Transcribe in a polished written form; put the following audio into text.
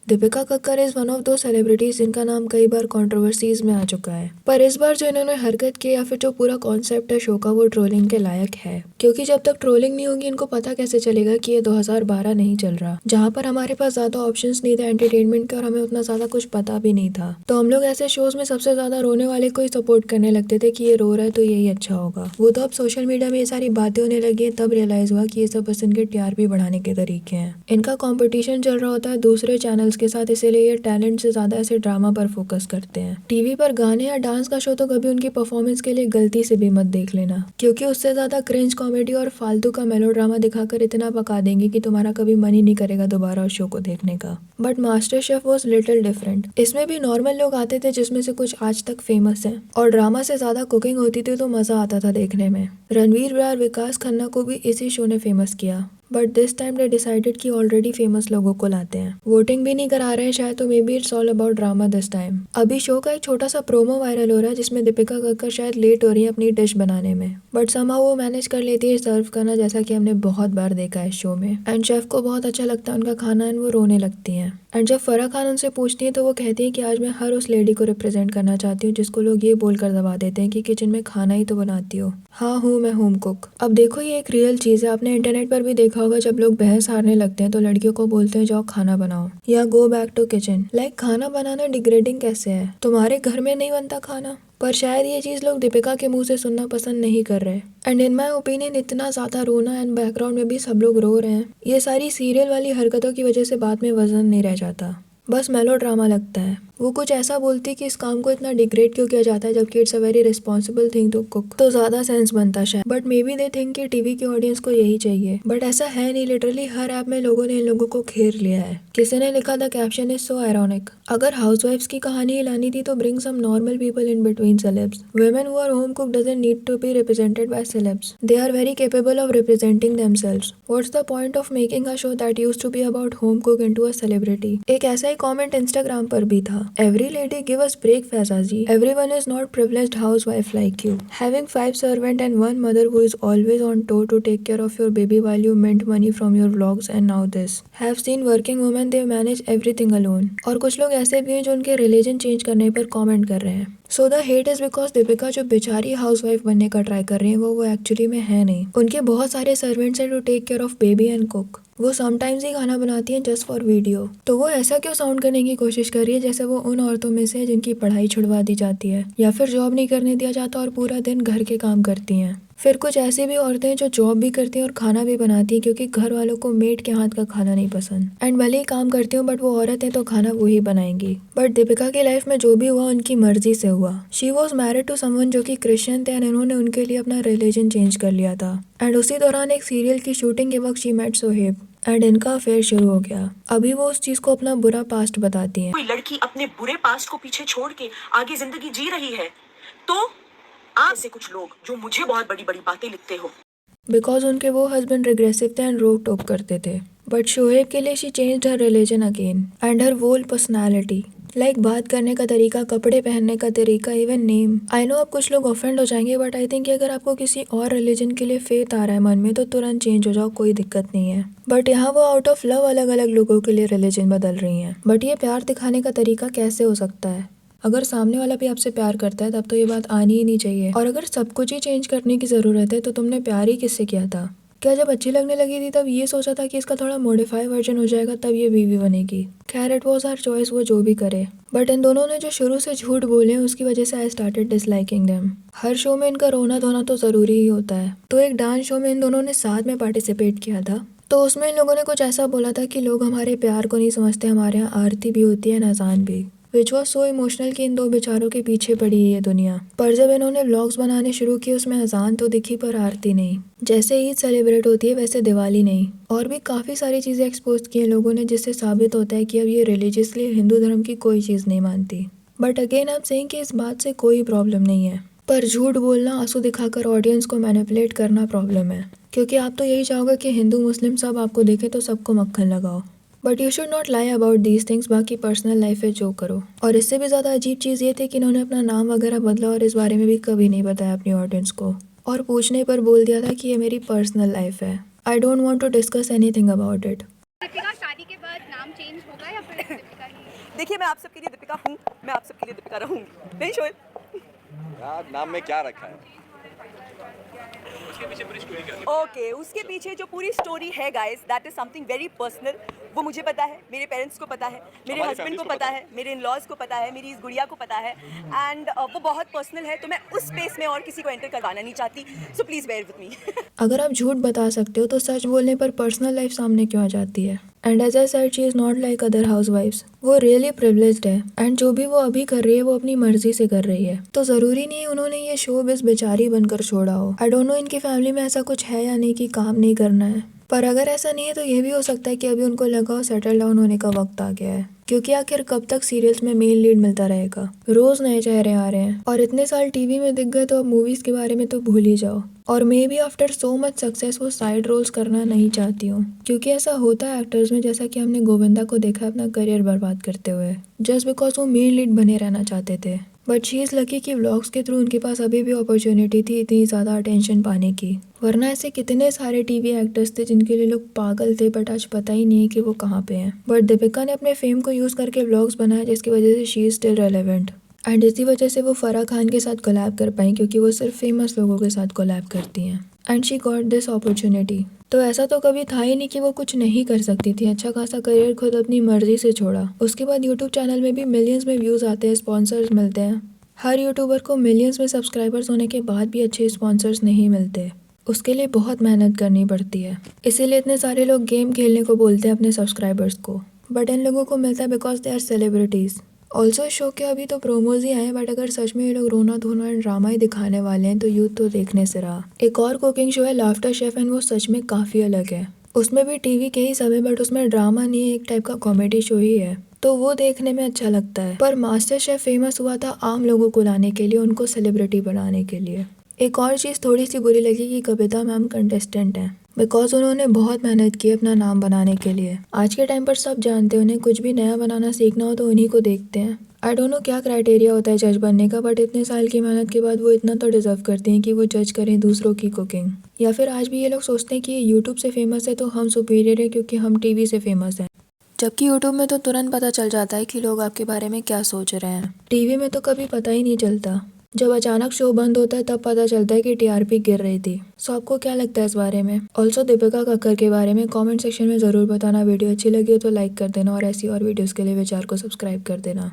Deepika Kakkar is one of दो celebrities जिनका नाम कई बार कंट्रोवर्सीज में आ चुका है, पर इस बार जो इन्होंने हरकत की या फिर जो पूरा कॉन्सेप्ट है शो का वो ट्रोलिंग के लायक है। क्योंकि जब तक ट्रोलिंग नहीं होगी इनको पता कैसे चलेगा कि ये 2012 नहीं चल रहा, जहाँ पर हमारे पास ज्यादा ऑप्शंस नहीं थे एंटरटेनमेंट के और हमें उतना ज्यादा कुछ पता भी नहीं था। तो हम लोग ऐसे शोज में सबसे ज्यादा रोने वाले को ही सपोर्ट करने लगते थे कि ये रो रहा है तो यही अच्छा होगा। वो तो अब सोशल मीडिया में ये सारी बातें होने लगी है तब रियलाइज हुआ कि ये सब बस इनके टीआरपी बढ़ाने के तरीके हैं। इनका कंपटीशन चल रहा होता है दूसरे चैनल्स के साथ, इसीलिए ये टैलेंट से ज्यादा ऐसे ड्रामा पर फोकस करते हैं। टीवी पर गाने या डांस का शो तो कभी उनकी परफॉर्मेंस के लिए गलती से भी मत देख लेना, क्योंकि उससे ज्यादा क्रिंज कॉमेडी और फालतू का मेलोड्रामा दिखाकर इतना पका देंगे कि तुम्हारा कभी मन ही नहीं करेगा दोबारा उस शो को देखने का। But master chef was little different. इसमें भी नॉर्मल लोग आते थे जिसमें से कुछ आज तक फेमस हैं, और ड्रामा से ज्यादा कुकिंग होती थी तो मजा आता था देखने में। रणवीर ब्रार विकास खन्ना को भी इसी शो ने फेमस किया, but this time they decided कि ऑलरेडी फेमस लोगों को लाते हैं। वोटिंग भी नहीं करा रहे हैं शायद, तो may be it's all about drama this time. अभी शो का एक छोटा सा प्रोमो वायरल हो रहा है जिसमें दीपिका कक्कर शायद लेट हो रही है अपनी डिश बनाने में, बट समहाउ वो मैनेज कर लेती है सर्व करना, जैसा कि हमने बहुत बार देखा है शो में। एंड शेफ को बहुत अच्छा लगता है उनका खाना एंड वो रोने लगती हैं। एंड जब फराह खान उनसे पूछती है तो वो कहती है कि आज मैं हर उस लेडी को रिप्रेजेंट करना चाहती हूँ जिसको लोग ये बोलकर दबा देते हैं कि किचन में खाना ही तो बनाती हो। हाँ हूँ मैं होम कुक। अब देखो ये एक रियल चीज है, आपने इंटरनेट पर भी देखा होगा जब लोग बहस हारने लगते हैं तो लड़कियों को बोलते हैं जाओ खाना बनाओ या go back to kitchen. Like खाना बनाना डिग्रेडिंग कैसे है? तुम्हारे घर में नहीं बनता खाना? पर शायद ये चीज लोग दीपिका के मुंह से सुनना पसंद नहीं कर रहे। एंड इन माई ओपिनियन इतना ज्यादा रोना एंड बैकग्राउंड में भी सब लोग रो रहे हैं, ये सारी सीरियल वाली हरकतों की वजह से बाद में वजन नहीं रह जाता, बस मेलो ड्रामा लगता है। वो कुछ ऐसा बोलती कि इस काम को इतना डिग्रेड क्यों किया जाता है जबकि it's a very responsible thing to cook, तो ज्यादा सेंस बनता शायद। But maybe they think कि टीवी की ऑडियंस को यही चाहिए, बट ऐसा है नहीं। लिटरली हर ऐप में लोगों ने इन लोगों को घेर लिया है। किसी ने लिखा the caption is so ironic, अगर हाउसवाइफ्स की कहानी ही लानी थी तो bring some normal people in between celebs. Women who are home cook doesn't need to be represented by celebs, they are very capable of representing themselves. What's the point of making a show that used to be about home cook into a celebrity? एक ऐसा ही comment Instagram पर भी था, every lady give us break Faizaji, everyone is not privileged housewife like you, having 5 servant and one mother who is always on tour to take care of your baby while you mint money from your vlogs and now this. Have seen working women, they manage everything alone। और कुछ लोग ऐसे भी हैं जो उनके religion change करने पर कमेंट कर रहे हैं। So the hate is because Deepika जो बेचारी हाउसवाइफ बनने का ट्राई कर रही है वो एक्चुअली में है नहीं। उनके बहुत सारे सर्वेंट्स हैं to take care of baby and cook. वो समटाइम्स ही खाना बनाती हैं जस्ट फॉर वीडियो। तो वो ऐसा क्यों साउंड करने की कोशिश कर रही है जैसे वो उन औरतों में से है जिनकी पढ़ाई छुड़वा दी जाती है या फिर जॉब नहीं करने दिया जाता और पूरा दिन घर के काम करती हैं। फिर कुछ ऐसी भी औरतें हैं जो जॉब भी करती हैं और खाना भी बनाती हैं क्योंकि घर वालों को मेड के हाथ का खाना नहीं पसंद। एंड भले ही काम करती हूँ बट वो औरत है तो खाना वो ही बनाएंगी। बट दीपिका की लाइफ में जो भी हुआ उनकी मर्जी से हुआ। She was married to someone जो कि क्रिश्चियन थे एंड इन्होंने उनके लिए अपना रिलीजन चेंज कर लिया था। एंड उसी दौरान एक सीरियल की शूटिंग के वक्त शी मेट सोहेब एंड इनका अफेयर शुरू हो गया। अभी वो उस चीज को अपना बुरा पास्ट बताती हैं। कोई लड़की अपने बुरे पास्ट को पीछे छोड़ के आगे जिंदगी जी रही है तो आप से कुछ लोग जो मुझे बहुत बड़ी बड़ी बातें लिखते हो, बिकॉज उनके वो हस्बैंड रिग्रेसिव थे एंड रोक टोक करते थे। बट शोहेब के लिए she changed her religion again and her whole personality. Like बात करने का तरीका, कपड़े पहनने का तरीका, इवन नेम। आई नो अब कुछ लोग ऑफेंड हो जाएंगे बट आई थिंक कि अगर आपको किसी और रिलीजन के लिए फेथ आ रहा है मन में तो तुरंत चेंज हो जाओ, कोई दिक्कत नहीं है। बट यहाँ वो आउट ऑफ लव अलग अलग लोगों के लिए रिलीजन बदल रही हैं। बट ये प्यार दिखाने का तरीका कैसे हो सकता है? अगर सामने वाला भी आपसे प्यार करता है तब तो ये बात आनी ही नहीं चाहिए। और अगर सब कुछ ही चेंज करने की जरूरत है तो तुमने प्यार ही किससे किया था? क्या जब अच्छी लगने लगी थी तब ये सोचा था कि इसका थोड़ा मॉडिफाई वर्जन हो जाएगा तब ये बीवी बनेगी? खैर इट वॉज हर चॉइस, वो जो भी करे। बट इन दोनों ने जो शुरू से झूठ बोले हैं उसकी वजह से I started disliking them. Her show में इनका रोना धोना तो जरूरी ही होता है। तो एक डांस शो में इन दोनों ने साथ में पार्टिसिपेट किया था, तो उसमें इन लोगों ने कुछ ऐसा बोला था कि लोग हमारे प्यार को नहीं समझते, हमारे यहाँ आरती भी होती है, अजान भी। विच वॉज सो इमोशनल कि इन दो बेचारों के पीछे पड़ी है ये दुनिया। पर जब इन्होंने व्लॉग्स बनाने शुरू किए उसमें अजान तो दिखी पर आरती नहीं। जैसे ईद सेलिब्रेट होती है वैसे दिवाली नहीं। और भी काफ़ी सारी चीज़ें एक्सपोज की हैं लोगों ने जिससे साबित होता है कि अब ये रिलीजियसली हिंदू धर्म की कोई चीज़ नहीं मानती। बट अगेन आप सेइंग कि इस बात से कोई प्रॉब्लम नहीं है, पर झूठ बोलना, आंसू दिखाकर ऑडियंस को मैनिपुलेट करना प्रॉब्लम है। क्योंकि आप तो यही चाहोगे कि हिंदू मुस्लिम सब आपको देखे तो सबको मक्खन लगाओ। But you should not lie about these things. बाकी पर्सनल लाइफ है जो करो। और इससे भी ज़्यादा अजीब चीज़ ये थी कि इन्होंने अपना नाम वगैरह बदला और इस बारे में भी कभी नहीं बताया अपनी ऑडियंस को, और पूछने पर बोल दिया था कि ये मेरी पर्सनल लाइफ है। I don't want to discuss anything about it. Deepika शादी के बाद नाम चेंज होगा या फिर दीपिका देखिए मैं आप सबके लिए दीपिका हूँ, मैं आप सबके लिए दीपिका रहूँगी। नहीं शोएब? यार नाम में क्या रखा है? ओके, उसके पीछे जो पूरी स्टोरी है guys, that is something very personal. वो मुझे पता है, मेरे पेरेंट्स को पता है, मेरे हमारी हस्बैंड families को को पता पता है, मेरे इन-लॉज को पता है, मेरी इस गुड़िया को पता है एंड वो बहुत पर्सनल है, तो मैं उस स्पेस में और किसी को एंटर करवाना नहीं चाहती, so please bear with me. अगर आप झूठ बता सकते हो तो सच बोलने पर पर्सनल लाइफ सामने क्यों आ जाती है? And as I said she is not like other हाउसवाइफ्स। वो रियली प्रिविलेज्ड है एंड जो भी वो अभी कर रही है वो अपनी मर्जी से कर रही है। तो जरूरी नहीं है उन्होंने ये शो बिस बेचारी बनकर छोड़ा हो। आई डोंट नो इनकी फैमिली में ऐसा कुछ है या नहीं कि काम नहीं करना है, पर अगर ऐसा नहीं है तो ये भी हो सकता है कि अभी उनको लगा हो सेटल डाउन होने का वक्त आ गया है, क्योंकि आखिर कब तक सीरियल्स में मेन लीड मिलता रहेगा। रोज नए चेहरे आ रहे हैं और इतने साल टीवी में दिख गए तो अब मूवीज के बारे में तो भूल ही जाओ। और may be after so much success वो साइड रोल्स करना नहीं चाहती हूँ, क्योंकि ऐसा होता है एक्टर्स में, जैसा कि हमने गोविंदा को देखा अपना करियर बर्बाद करते हुए जस्ट बिकॉज वो मेन लीड बने रहना चाहते थे। बट शी इज़ लकी कि व्लॉग्स के थ्रू उनके पास अभी भी अपॉर्चुनिटी थी इतनी ज़्यादा अटेंशन पाने की, वरना ऐसे कितने सारे टीवी एक्टर्स थे जिनके लिए लोग पागल थे बट आज पता ही नहीं है कि वो कहाँ पे हैं। बट दीपिका ने अपने फेम को यूज़ करके व्लॉग्स बनाया जिसकी वजह से she is still relevant and इसी वजह से वो फराह खान के साथ कोलैब कर पाई, क्योंकि वो सिर्फ फेमस लोगों के साथ कोलैब करती हैं and she got this opportunity. तो ऐसा तो कभी था ही नहीं कि वो कुछ नहीं कर सकती थी। अच्छा खासा करियर खुद अपनी मर्जी से छोड़ा। उसके बाद यूट्यूब चैनल में भी मिलियंस में व्यूज़ आते हैं, स्पॉन्सर्स मिलते हैं। हर यूट्यूबर को मिलियंस में सब्सक्राइबर्स होने के बाद भी अच्छे स्पॉन्सर्स नहीं मिलते, उसके लिए बहुत मेहनत करनी पड़ती है। इसीलिए इतने सारे लोग गेम खेलने को बोलते हैं अपने सब्सक्राइबर्स को, बट इन लोगों को मिलता है because they are celebrities. Also show के अभी तो प्रोमोज ही आए, बट अगर सच में ये लोग रोना धोना एंड ड्रामा ही दिखाने वाले हैं तो यूथ तो देखने से रहा। एक और कुकिंग शो है लाफ्टर शेफ एंड वो सच में काफ़ी अलग है। उसमें भी टीवी के ही सब है बट उसमें ड्रामा नहीं है, एक टाइप का कॉमेडी शो ही है, तो वो देखने में अच्छा लगता है। पर मास्टर शेफ फेमस हुआ था आम लोगों को लाने के लिए, उनको सेलिब्रिटी बनाने के लिए। एक और चीज़ थोड़ी सी बुरी लगी कि कविता मैम कंटेस्टेंट हैं, बिकॉज उन्होंने बहुत मेहनत की अपना नाम बनाने के लिए। आज के टाइम पर सब जानते हैं उन्हें कुछ भी नया बनाना सीखना हो तो उन्हीं को देखते हैं। आई डोंट नो क्या क्राइटेरिया होता है जज बनने का, बट इतने साल की मेहनत के बाद वो इतना तो डिजर्व करती हैं कि वो जज करें दूसरों की कुकिंग। या फिर आज भी ये लोग सोचते हैं कि ये यूट्यूब से फेमस है तो हम सुपीरियर है क्योंकि हम टीवी से फेमस हैं, जबकि यूट्यूब में तो तुरंत पता चल जाता है कि लोग आपके बारे में क्या सोच रहे हैं। टीवी में तो कभी पता ही नहीं चलता, जब अचानक शो बंद होता है तब पता चलता है कि टीआरपी गिर रही थी। सो आपको क्या लगता है इस बारे में? ऑल्सो दीपिका कक्कर के बारे में कमेंट सेक्शन में ज़रूर बताना। वीडियो अच्छी लगी हो तो लाइक कर देना और ऐसी और वीडियोस के लिए विचार को सब्सक्राइब कर देना।